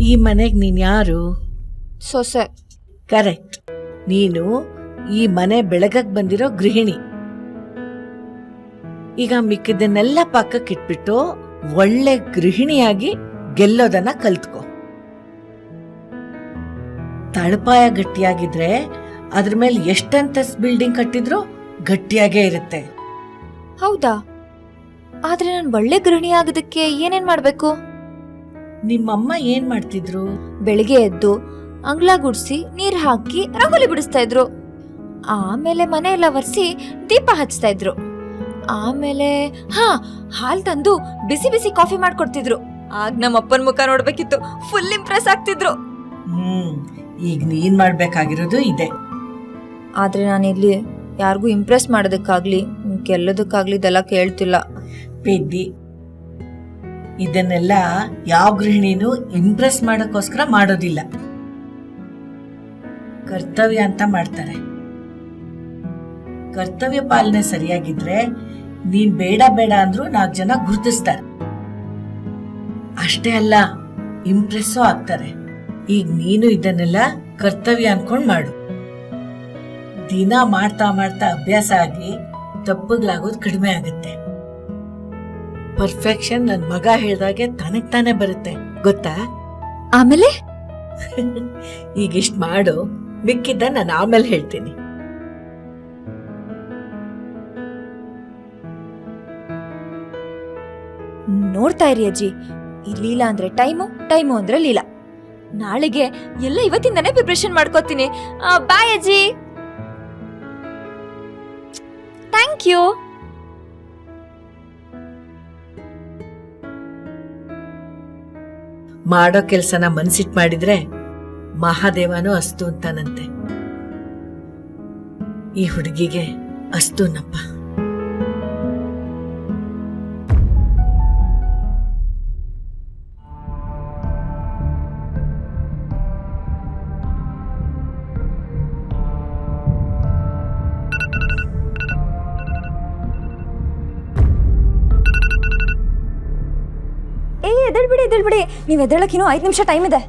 ಈ ಮನೆಗೆ ನೀನು ಯಾರು? ಸೊಸೆ. ಕರೆಕ್ಟ್. ನೀನು ಈ ಮನೆ ಬೆಳಗಕ್ಕೆ ಬಂದಿರೋ ಗೃಹಿಣಿ. ಈಗ ಮಿಕ್ಕಿದ್ದನ್ನೆಲ್ಲ ಪಕ್ಕಕ್ಕಿಟ್ಬಿಟ್ಟು ಒಳ್ಳೆ ಗೃಹಿಣಿಯಾಗಿ ಗೆಲ್ಲೋದನ್ನ ಕಲ್ತ್ಕೊ. ತಳಪಾಯ ಗಟ್ಟಿಯಾಗಿದ್ರೆ ಅದ್ರ ಮೇಲೆ ಎಷ್ಟಂತಸ್ ಬಿಲ್ಡಿಂಗ್ ಕಟ್ಟಿದ್ರು ಗಟ್ಟಿಯಾಗೇ ಇರುತ್ತೆ. ಹೌದಾ? ಆದ್ರೆ ನಾನು ಒಳ್ಳೆ ಗೃಹಿಣಿ ಆಗೋದಕ್ಕೆ ಏನೇನ್ ಮಾಡ್ಬೇಕು? ನಿಮ್ಮಮ್ಮ ಏನ್ ಮಾಡ್ತಿದ್ರು? ಬೆಳಿಗ್ಗೆ ಎದ್ದು ಅಂಗ್ಳ ಗುಡ್ಸಿ ನೀರ್ ಹಾಕಿ ರಂಗೋಲಿ ಬಿಡಿಸ್ತಾ ಇದ್ರು. ಆಮೇಲೆ ಮನೆ ಎಲ್ಲ ಒರೆಸಿ ದೀಪ ಹಚ್ತಾ ಇದ್ರು. ಆಮೇಲೆ ಹಾಲ್ ತಂದು ಬಿಸಿ ಬಿಸಿ ಕಾಫಿ ಮಾಡ್ಕೊಡ್ತಿದ್ರು. ಆಗ ನಮ್ಮ ಅಪ್ಪನ ಮುಖ ನೋಡ್ಬೇಕಿತ್ತು, ಫುಲ್ ಇಂಪ್ರೆಸ್ ಆಗ್ತಿದ್ರು. ಈಗ ನೀನ್ ಮಾಡ್ಬೇಕಾಗಿರೋದು ಇದೆ. ಆದ್ರೆ ನಾನಿಲ್ಲಿ ಯಾರಿಗೂ ಇಂಪ್ರೆಸ್ ಮಾಡೋದಕ್ಕಾಗ್ಲಿ ಗೆಲ್ಲೋದಕ್ಕಾಗ್ಲಿ ಇದೆಲ್ಲ ಕೇಳ್ತಿಲ್ಲ. ಪೆದ್ದಿ, ಇದನ್ನೆಲ್ಲ ಯಾವ ಗೃಹಿಣಿನೂ ಇಂಪ್ರೆಸ್ ಮಾಡೋಕ್ಕೋಸ್ಕರ ಮಾಡೋದಿಲ್ಲ. ಕರ್ತವ್ಯ ಅಂತ ಮಾಡ್ತಾರೆ. ಕರ್ತವ್ಯ ಪಾಲನೆ ಸರಿಯಾಗಿದ್ರೆ ನೀನ್ ಬೇಡ ಬೇಡ ಅಂದ್ರೂ 4 ಜನ ಗುರುತಿಸ್ತಾರೆ. ಅಷ್ಟೇ ಅಲ್ಲ, ಇಂಪ್ರೆಸ್ಸೂ ಆಗ್ತಾರೆ. ಈಗ ನೀನು ಇದನ್ನೆಲ್ಲ ಕರ್ತವ್ಯ ಅನ್ಕೊಂಡ್ ಮಾಡು. ದಿನ ಮಾಡ್ತಾ ಮಾಡ್ತಾ ಅಭ್ಯಾಸ ಆಗಿ ತಪ್ಪುಗಳಾಗೋದು ಕಡಿಮೆ ಆಗುತ್ತೆ. ಪರ್ಫೆಕ್ಷನ್ ನನ್ ಮಗ ಹೇಳ್ದಾಗೆ ತಾನೇ ಬರುತ್ತೆ, ಗೊತ್ತಾ? ಆಮೇಲೆ ಈಗ ಇಷ್ಟ ಮಾಡು, ಮಿಕ್ಕಿದ್ದ ನಾನು ಆಮೇಲೆ ಹೇಳ್ತೀನಿ. ನೋಡ್ತಾ ಇರಿ ಅಜ್ಜಿ, ಈ ಲೀಲಾ ಅಂದ್ರೆ ಟೈಮು, ಟೈಮು ಅಂದ್ರೆ ಲೀಲಾ. ನಾಳೆಗೆ ಎಲ್ಲ ಇವತ್ತಿಂದಾನೇ ಪ್ರಿಪ್ರೇಷನ್ ಮಾಡ್ಕೋತೀನಿ. ಬಾಯ್ ಅಜ್ಜಿ. Thank you. ಮಾಡೋ ಕೆಲ್ಸನ ಮನ್ಸಿಟ್ ಮಾಡಿದ್ರೆ ಮಹಾದೇವನೂ ಅಸ್ತು ಅಂತಾನಂತೆ. ಈ ಹುಡುಗಿಗೆ ಅಸ್ತುನಪ್ಪ. ಎದ್ದೇಳ್ಬಿಡಿ, ನೀವ್ ಎದ್ದೇಳಕ್ಕಿನ್ನೂ 5 ನಿಮಿಷ ಟೈಮ್ ಇದೆ.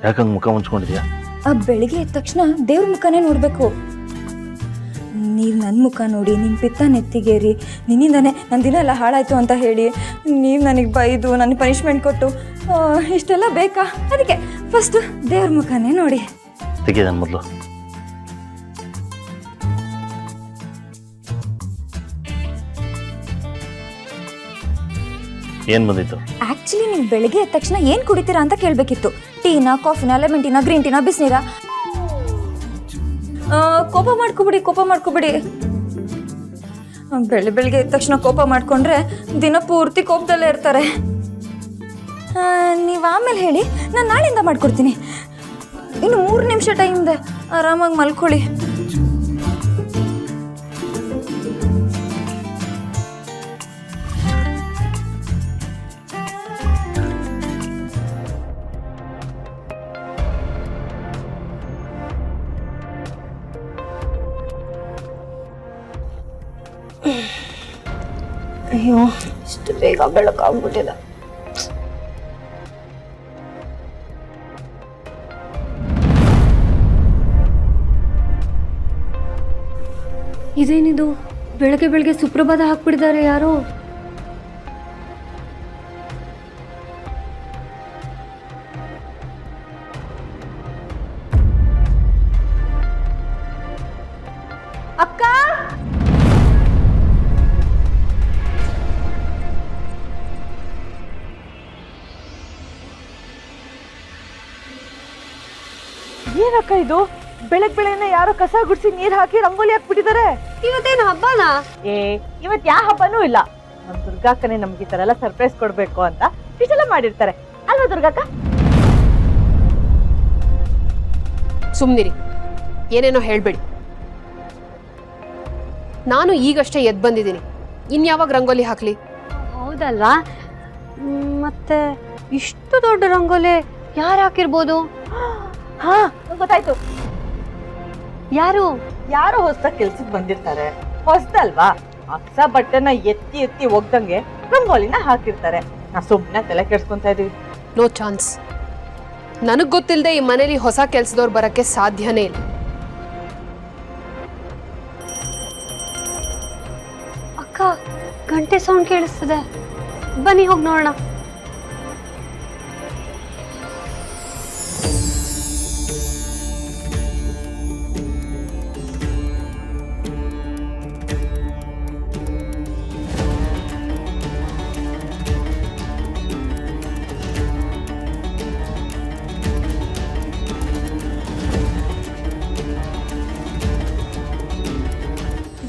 ಯಾಕಂಗ್ ಮುಖ ಮುಚ್ಕೊಂಡಿದ್ಯಾ? ಬೆಳಿಗ್ಗೆ ಎದ್ದ ತಕ್ಷಣ ದೇವ್ರ ಮುಖನೇ ನೋಡ್ಬೇಕು. ನೀವ್ ನನ್ ಮುಖ ನೋಡಿ ನಿಮ್ ಪಿತ್ತ ನೆತ್ತಿಗೇರಿ ನಿನ್ನಿಂದಾನೆ ನನ್ನ ದಿನ ಎಲ್ಲ ಹಾಳಾಯ್ತು ಅಂತ ಹೇಳಿ ನೀವ್ ನನಗೆ ಬೈದು ನನಗೆ ಪನಿಷ್ಮೆಂಟ್ ಕೊಟ್ಟು ಇಷ್ಟೆಲ್ಲ ಬೇಕಾ? ಅದಕ್ಕೆ ಫಸ್ಟ್ ದೇವ್ರ ಮುಖನೇ ನೋಡಿ. ತೆಗಿ ನನ್ನ ಮೊದಲು. ಏನ್ ಬಂದಿತ್ತು? ಆಕ್ಚುಲಿ ನೀವು ಬೆಳಿಗ್ಗೆ ಎದ್ದ ತಕ್ಷಣ ಏನ್ ಕುಡಿತೀರಾ ಅಂತ ಕೇಳ್ಬೇಕಿತ್ತು. ಟೀನಾ, ಕಾಫಿನಾ, ಲೆಮನ್ ಟೀನಾ, ಗ್ರೀನ್ ಟೀನಾ, ಬಿಸಿನೀರಾ? ಕೋಪ ಮಾಡ್ಕೋಬಿಡಿ. ಬೆಳಿಗ್ಗೆ ಎದ್ದ ತಕ್ಷಣ ಕೋಪ ಮಾಡ್ಕೊಂಡ್ರೆ ದಿನ ಪೂರ್ತಿ ಕೋಪದಲ್ಲೇ ಇರ್ತಾರೆ. ನೀವು ಆಮೇಲೆ ಹೇಳಿ, ನಾನು ನಾಳೆಯಿಂದ ಮಾಡ್ಕೊಡ್ತೀನಿ. ಇನ್ನು 3 ನಿಮಿಷ ಟೈಮ್ ಇದೆ, ಆರಾಮಾಗಿ ಮಲ್ಕೊಳ್ಳಿ. ಅಯ್ಯೋ, ಇಷ್ಟು ಬೇಗ ಬೆಳಕಾಗ್ಬಿಟ್ಟಿದೆ. ಇದೇನಿದು, ಬೆಳಗ್ಗೆ ಸುಪ್ರಭಾತ ಹಾಕ್ಬಿಟ್ಟಿದ್ದಾರೆ ಯಾರೋ. ಅಕ್ಕ, ಏನಕ್ಕ ಇದು? ಬೆಳಗ್ಗೆನೆ ಯಾರೋ ಕಸ ಗುಡಿಸಿ ನೀರ್ ಹಾಕಿ ರಂಗೋಲಿ ಹಾಕ್ಬಿಟ್ಟಿದ್ದಾರೆ. ಇವತ್ತೇನು ಹಬ್ಬನಾ? ಇವತ್ ಯಾವ ಹಬ್ಬನೂ ಇಲ್ಲ. ನಮ್ ದುರ್ಗಾಕ್ಕನೇ ನಮ್ಗೆ ಈ ತರ ಎಲ್ಲ ಸರ್ಪ್ರೈಸ್ ಕೊಡ್ಬೇಕು ಅಂತ ಇಷ್ಟೆಲ್ಲ ಮಾಡಿರ್ತಾರೆ ಅಲ್ವಾ ದುರ್ಗಾಕ್ಕ? ಸುಮ್ನಿರಿ, ಏನೇನೋ ಹೇಳ್ಬೇಡಿ. ನಾನು ಈಗಷ್ಟೇ ಎದ್ದು ಬಂದಿದ್ದೀನಿ, ಇನ್ಯಾವಾಗ ರಂಗೋಲಿ ಹಾಕ್ಲಿ? ಹೌದಲ್ವಾ? ಮತ್ತೆ ಇಷ್ಟು ದೊಡ್ಡ ರಂಗೋಲಿ ಯಾರು ಹಾಕಿರ್ಬೋದು? ಹಾ, ಗೊತ್ತಾಯ್ತು. ಯಾರು? ಯಾರೋ ಹೊಸ್ದಾಗ್ ಕೆಲ್ಸಕ್ಕೆ ಬಂದಿರ್ತಾರೆ, ಹೊಸ್ದಲ್ವಾ ಅಕ್ಸ ಬಟ್ಟೆನ ಎತ್ತಿ ಎತ್ತಿ ಒಗ್ದಂಗೆ ರಂಗೋಲಿನ ಹಾಕಿರ್ತಾರೆ. ನಾ ಸುಮ್ಮನೆ ತಲೆ ಕೆಡ್ಸ್ಕೊಂತ ಇದೀವಿ. No chance. ನನಗ್ ಗೊತ್ತಿಲ್ಲದೆ ಈ ಮನೇಲಿ ಹೊಸ ಕೆಲ್ಸದವ್ರು ಬರಕ್ಕೆ ಸಾಧ್ಯನೇ ಇಲ್ಲ. ಅಕ್ಕ, ಗಂಟೆ ಸೌಂಡ್ ಕೇಳಿಸ್ತದೆ. ಬನ್ನಿ ಹೋಗಿ ನೋಡೋಣ.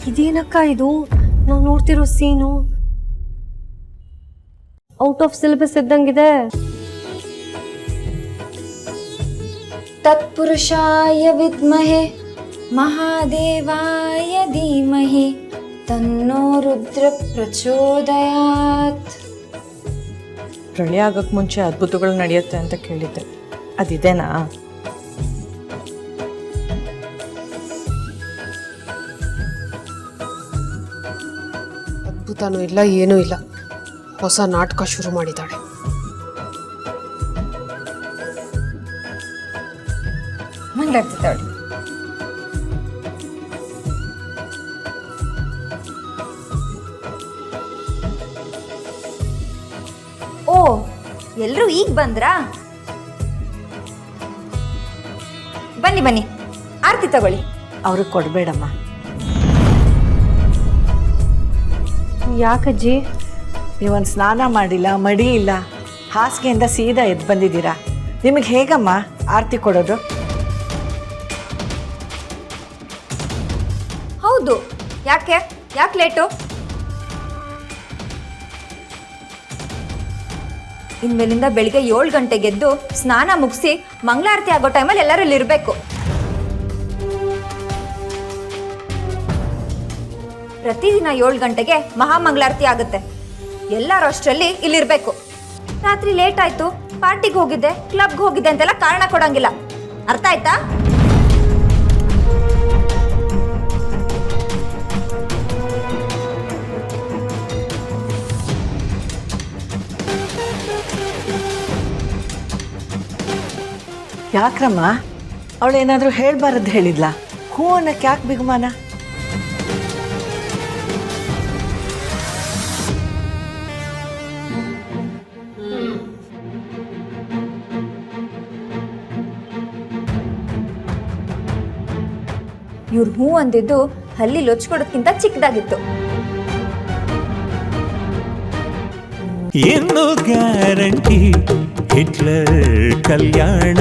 ಇದೇನಕ್ಕ ಇದು? ನಾವು ನೋಡ್ತಿರೋ ಸೀನು ಔಟ್ ಆಫ್ ಸಿಲೆಬಸ್ ಇದ್ದಂಗಿದೆ. ತತ್ಪುರುಷಾಯ ವಿದ್ಮಹೆ ಮಹಾದೇವಾಯ ಧೀಮಹಿ ತನ್ನೋ ರುದ್ರ ಪ್ರಚೋದಯಾತ್. ಪ್ರಳಯ ಆಗಕ್ ಮುಂಚೆ ಅದ್ಭುತಗಳು ನಡೆಯುತ್ತೆ ಅಂತ ಕೇಳಿದ್ದೆ, ಅದಿದೆನಾ? ಅದ್ಭುತನೂ ಇಲ್ಲ, ಏನೂ ಇಲ್ಲ. ಹೊಸ ನಾಟಕ ಶುರು ಮಾಡಿದ್ದಾಳೆ. ಮಂಗಳಾರತಿ ತಗೊಳ್ಳಿ. ಓ, ಎಲ್ರೂ ಈಗ ಬಂದ್ರಾ? ಬನ್ನಿ ಬನ್ನಿ, ಆರತಿ ತಗೊಳ್ಳಿ. ಅವ್ರಿಗೆ ಕೊಡಬೇಡಮ್ಮ. ಯಾಕಜ್ಜಿ? ನೀವೊಂದು ಸ್ನಾನ ಮಾಡಿಲ್ಲ, ಮಡಿ ಇಲ್ಲ, ಹಾಸಿಗೆಯಿಂದ ಸೀದಾ ಎದ್ದು ಬಂದಿದ್ದೀರಾ. ನಿಮಗೆ ಹೇಗಮ್ಮ ಆರತಿ ಕೊಡೋದು? ಹೌದು, ಯಾಕೆ ಲೇಟು? ಇನ್ಮೇಲಿಂದ ಬೆಳಿಗ್ಗೆ 7 ಗಂಟೆಗೆ ಎದ್ದು ಸ್ನಾನ ಮುಗಿಸಿ ಮಂಗಳಾರತಿ ಆಗೋ ಟೈಮಲ್ಲಿ ಎಲ್ಲರೂ ಇಲ್ಲಿರ್ಬೇಕು. ಪ್ರತಿದಿನ 7 ಗಂಟೆಗೆ ಮಹಾಮಂಗಳಾರತಿ ಆಗುತ್ತೆ. ಎಲ್ಲರೂ ಅಷ್ಟರಲ್ಲಿ ಇಲ್ಲಿರ್ಬೇಕು. ರಾತ್ರಿ ಲೇಟ್ ಆಯ್ತು, ಪಾರ್ಟಿಗೆ ಹೋಗಿದ್ದೆ, ಕ್ಲಬ್ಗೆ ಹೋಗಿದ್ದೆ ಅಂತೆಲ್ಲ ಕಾರಣ ಕೊಡಂಗಿಲ್ಲ. ಅರ್ಥ ಆಯ್ತಾ? ಯಾಕ್ರಮ್ಮ, ಅವಳೇನಾದರೂ ಹೇಳ್ಬಾರದ್ದು ಹೇಳಿದ್ಲಾ? ಹೂ ಅನ್ನಕ್ಕೆ ಯಾಕೆ ಬಿಗುಮಾನ? ಇವ್ರು ಹೂ ಅಂದಿದ್ದು ಹಲ್ಲಿ ಲೊಚ್ಕೊಡೋದ್ಕಿಂತ ಚಿಕ್ಕದಾಗಿತ್ತು. ಏನು ಗ್ಯಾರಂಟಿ ಹಿಟ್ಲರ್ ಕಲ್ಯಾಣ